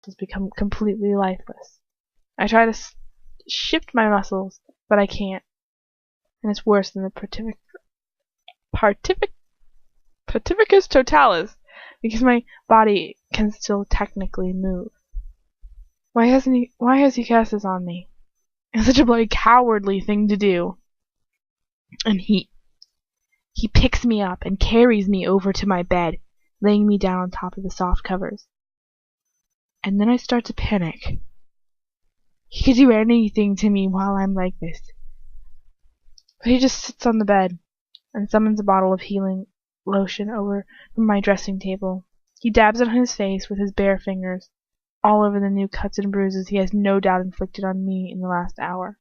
has become completely lifeless. I try to shift my muscles, but I can't. And it's worse than the Partificus totalis, because my body can still technically move. Why has he cast this on me? It's such a bloody cowardly thing to do. And he picks me up and carries me over to my bed, laying me down on top of the soft covers. And then I start to panic. He could do anything to me while I'm like this. But he just sits on the bed and summons a bottle of healing lotion over from my dressing table. He dabs it on his face with his bare fingers, all over the new cuts and bruises he has no doubt inflicted on me in the last hour.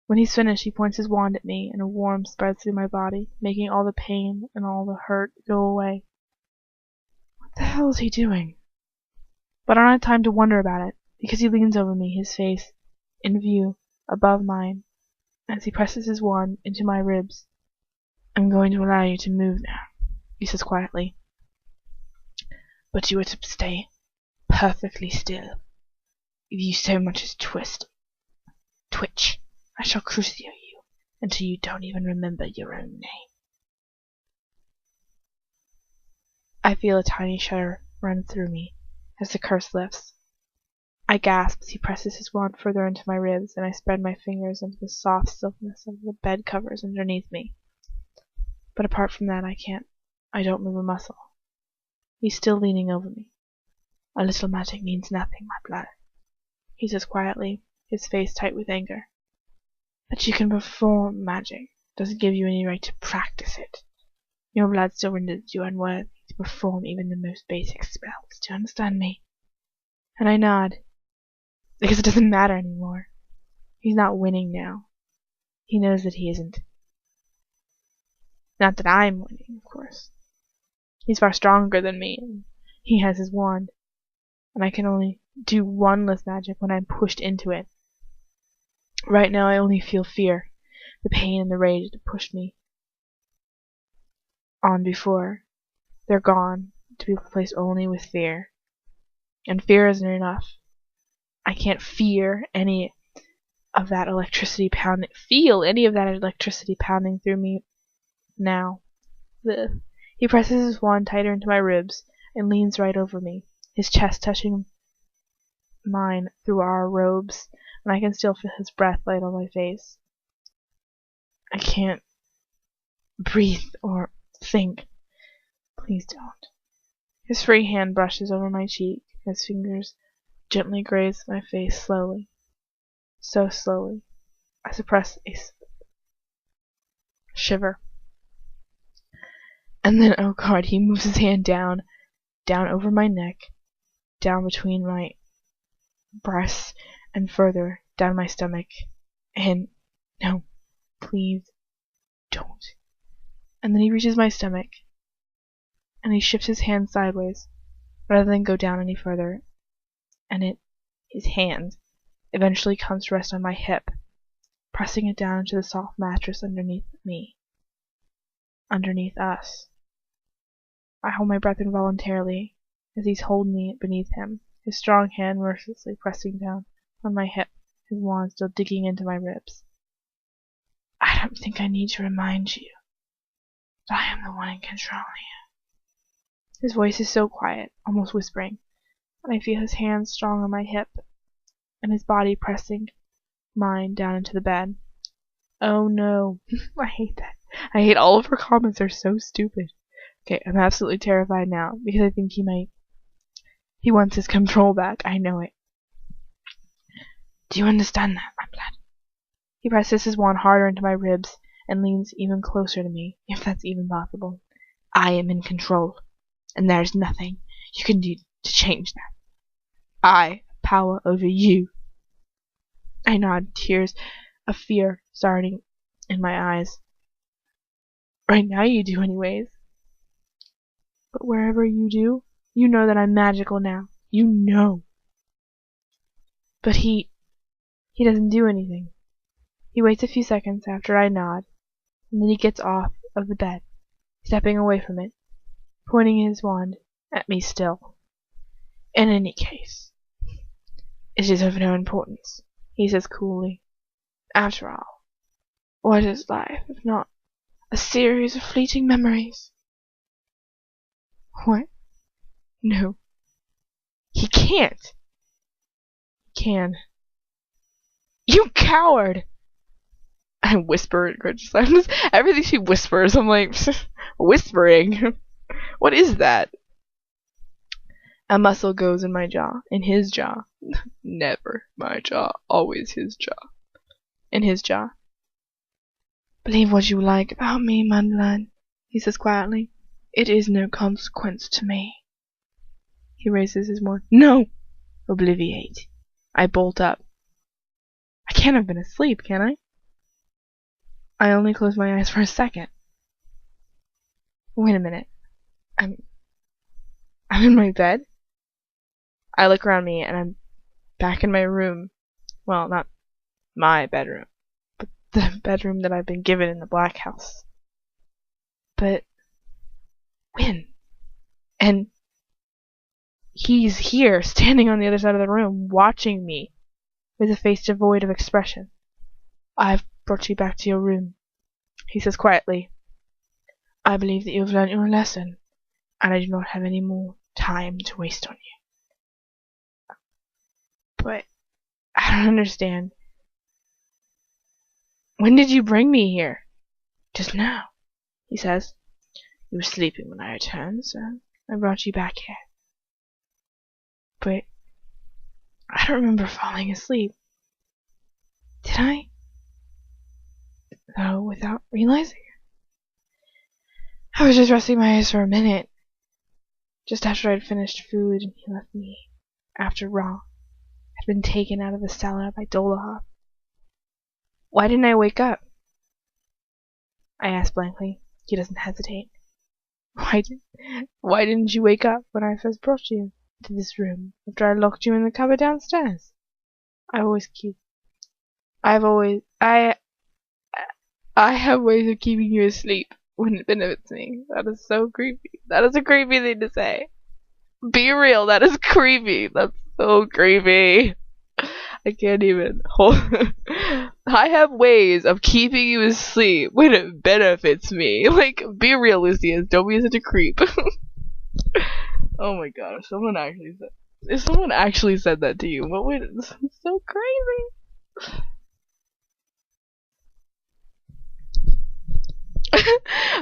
When he's finished, he points his wand at me, and a warmth spreads through my body, making all the pain and all the hurt go away. What the hell is he doing? But I don't have time to wonder about it, because he leans over me, his face in view above mine, as he presses his wand into my ribs. I'm going to allow you to move now, he says quietly. But you are to stay perfectly still. If you so much as twitch, I shall crucify you until you don't even remember your own name. I feel a tiny shudder run through me as the curse lifts. I gasp as he presses his wand further into my ribs, and I spread my fingers into the soft silkiness of the bed covers underneath me. But apart from that, I don't move a muscle. He's still leaning over me. A little magic means nothing, my blood, he says quietly, his face tight with anger. That you can perform magic doesn't give you any right to practice it. Your blood still renders you unworthy to perform even the most basic spells. Do you understand me? And I nod, because it doesn't matter anymore. He's not winning now. He knows that he isn't. Not that I'm winning, of course. He's far stronger than me, and he has his wand, and I can only do wandless magic when I'm pushed into it. Right now I only feel fear, the pain and the rage that pushed me on before. They're gone, to be replaced only with fear. And fear isn't enough. I can't feel any of that electricity pounding through me now. He presses his wand tighter into my ribs and leans right over me, his chest touching mine through our robes, and I can still feel his breath light on my face. I can't breathe or think. Please don't. His free hand brushes over my cheek. His fingers gently graze my face slowly. So slowly. I suppress a shiver. And then, oh God, he moves his hand down over my neck, down between my breasts, and further down my stomach. And, no, please don't. And then he reaches my stomach, and he shifts his hand sideways, rather than go down any further, and his hand eventually comes to rest on my hip, pressing it down into the soft mattress underneath me. Underneath us. I hold my breath involuntarily as he's holding me beneath him, his strong hand mercilessly pressing down on my hip, his wand still digging into my ribs. I don't think I need to remind you that I am the one in control here. His voice is so quiet, almost whispering, and I feel his hands strong on my hip, and his body pressing mine down into the bed. Oh no, I hate that. I hate all of her comments, they're so stupid. Okay, I'm absolutely terrified now, because I think he wants his control back, I know it. Do you understand that, my blood? He presses his wand harder into my ribs, and leans even closer to me, if that's even possible. I am in control, and there is nothing you can do to change that. I have power over you. I nod, tears of fear starting in my eyes. Right now you do anyways. But wherever you do, you know that I'm magical now. You know. But he doesn't do anything. He waits a few seconds after I nod, and then he gets off of the bed, stepping away from it, pointing his wand at me still. In any case, it is of no importance, he says coolly. After all, what is life if not a series of fleeting memories? What? No. He can't. He can. You coward! I whisper at Gretchen. Everything she whispers, I'm like, whispering? What is that? A muscle goes in my jaw. In his jaw. Never my jaw. Always his jaw. In his jaw. Believe what you like about me, Madeline, he says quietly. It is no consequence to me. He raises his more. No! Obliviate. I bolt up. I can't have been asleep, can I? I only close my eyes for a second. Wait a minute. I'm in my bed? I look around me and I'm back in my room. Well, not my bedroom, but the bedroom that I've been given in the Black House. But when? And he's here, standing on the other side of the room, watching me, with a face devoid of expression. I've brought you back to your room, he says quietly. I believe that you have learnt your lesson, and I do not have any more time to waste on you. But I don't understand. When did you bring me here? Just now, he says. You were sleeping when I returned, so I brought you back here. But I don't remember falling asleep. Did I? No, without realizing it. I was just resting my eyes for a minute. Just after I'd finished food and he left me. After Ra had been taken out of the cellar by Dolohov. Why didn't I wake up? I ask blankly. He doesn't hesitate. Why didn't you wake up when I first brought you to this room after I locked you in the cupboard downstairs? I have ways of keeping you asleep when it benefits me. That is so creepy. That is a creepy thing to say. Be real, that is creepy. That's so creepy. I can't even hold. I have ways of keeping you asleep when it benefits me. Like, be real, Lucius. Don't be such a creep. Oh my god, if someone actually said that to you, what would it's so crazy.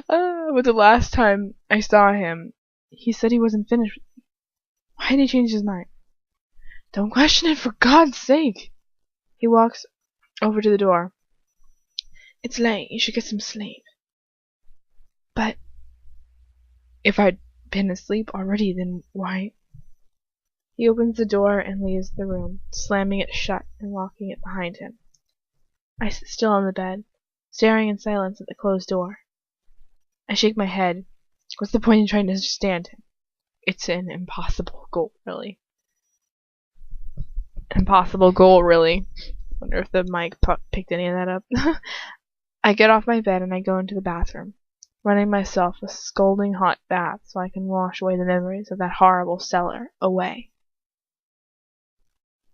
But the last time I saw him, he said he wasn't finished. Why did he change his mind? Don't question it, for God's sake! He walks over to the door. It's late, you should get some sleep. But if I'd been asleep already, then why? He opens the door and leaves the room, slamming it shut and locking it behind him. I sit still on the bed, staring in silence at the closed door. I shake my head. What's the point in trying to understand him? It's an impossible goal, really. Impossible goal, really. Wonder if the mic picked any of that up. I get off my bed and I go into the bathroom, running myself a scalding hot bath so I can wash away the memories of that horrible cellar away.